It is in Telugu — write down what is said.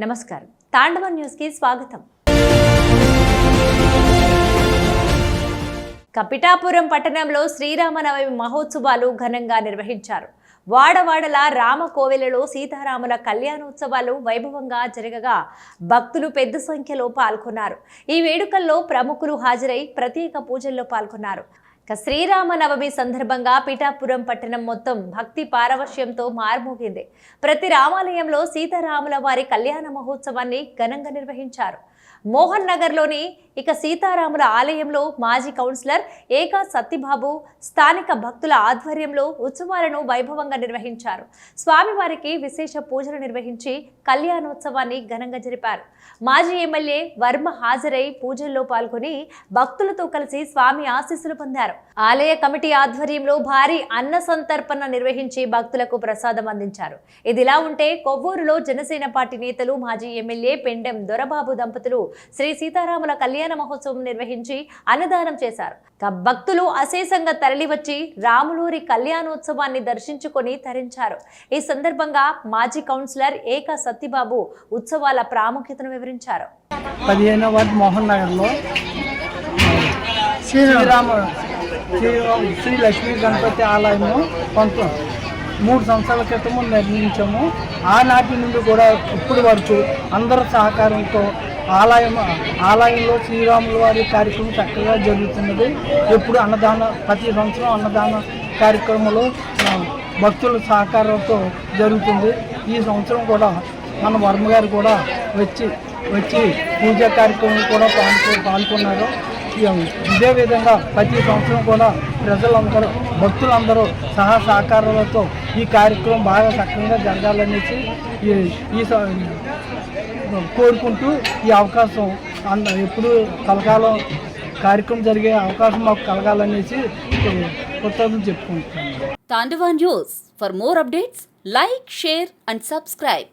నమస్కారం. తాండవ న్యూస్ కి స్వాగతం. పిఠాపురం పట్టణంలో శ్రీరామనవమి మహోత్సవాలు ఘనంగా నిర్వహించారు. వాడవాడల రామకోవెలలో సీతారాముల కళ్యాణోత్సవాలు వైభవంగా జరగగా భక్తులు పెద్ద సంఖ్యలో పాల్గొన్నారు. ఈ వేడుకల్లో ప్రముఖులు హాజరై ప్రత్యేక పూజల్లో పాల్గొన్నారు. శ్రీరామనవమి సందర్భంగా పిఠాపురం పట్టణం మొత్తం భక్తి పారవశ్యంతో మార్మోగింది. ప్రతి రామాలయంలో సీతారాముల వారి కళ్యాణ మహోత్సవాన్ని ఘనంగా నిర్వహించారు. మోహన్ నగర్లోని సీతారాముల ఆలయంలో మాజీ కౌన్సిలర్ ఏకా సత్తిబాబు స్థానిక భక్తుల ఆధ్వర్యంలో ఉత్సవాలను వైభవంగా నిర్వహించారు. స్వామివారికి విశేష పూజలు నిర్వహించి కళ్యాణోత్సవాన్ని ఘనంగా జరిపారు. మాజీ ఎమ్మెల్యే వర్మ హాజరై పూజల్లో పాల్గొని భక్తులతో కలిసి స్వామి ఆశీస్సులు పొందారు. ఆలయ కమిటీ ఆధ్వర్యంలో భారీ అన్న సంతర్పణ నిర్వహించి భక్తులకు ప్రసాదం అందించారు. ఇదిలా ఉంటే కొవ్వూరులో జనసేన పార్టీ నేతలు మాజీ ఎమ్మెల్యే పెండెం దొరబాబు దంపతులు శ్రీ సీతారాముల కళ్యాణ మహోత్సవం నిర్వహించి అన్నదానం చేశారు. భక్తులు అశేషంగా తరలివచ్చి రాములూరి కళ్యాణోత్సవాన్ని దర్శించుకొని తరించారు. ఈ సందర్భంగా మాజీ కౌన్సిలర్ ఏకా సత్తిబాబు ఉత్సవాల ప్రాముఖ్యతను వివరించారు. 15వ వార్డు మోహన్ నగర్లో శ్రీ లక్ష్మీ గణపతి ఆలయము 3 సంవత్సరాల క్రితము నిర్మించాము. ఆనాటి నుండి కూడా ఇప్పటి వరకు అందరి సహకారంతో ఆలయంలో శ్రీరాముల వారి కార్యక్రమం చక్కగా జరుగుతున్నది. ఎప్పుడు ప్రతి సంవత్సరం అన్నదాన కార్యక్రమంలో భక్తుల సహకారంతో జరుగుతుంది. ఈ సంవత్సరం కూడా మన వర్మ గారు కూడా వచ్చి పూజా కార్యక్రమం కూడా పాల్గొన్నారు. ఇదే విధంగా ప్రతి సంవత్సరం కూడా ప్రజలందరూ భక్తులందరూ సహకారాలతో ఈ కార్యక్రమం బాగా చక్కగా జరగాలనేసి కోరుకుంటూ ఈ అవకాశం ఎప్పుడు కలకాలం కార్యక్రమం జరిగే అవకాశం మాకు కలగాలనేసి కృతజ్ఞతలు చెప్పుకుంటున్నాను. Tandava news. For more updates, like, share and subscribe.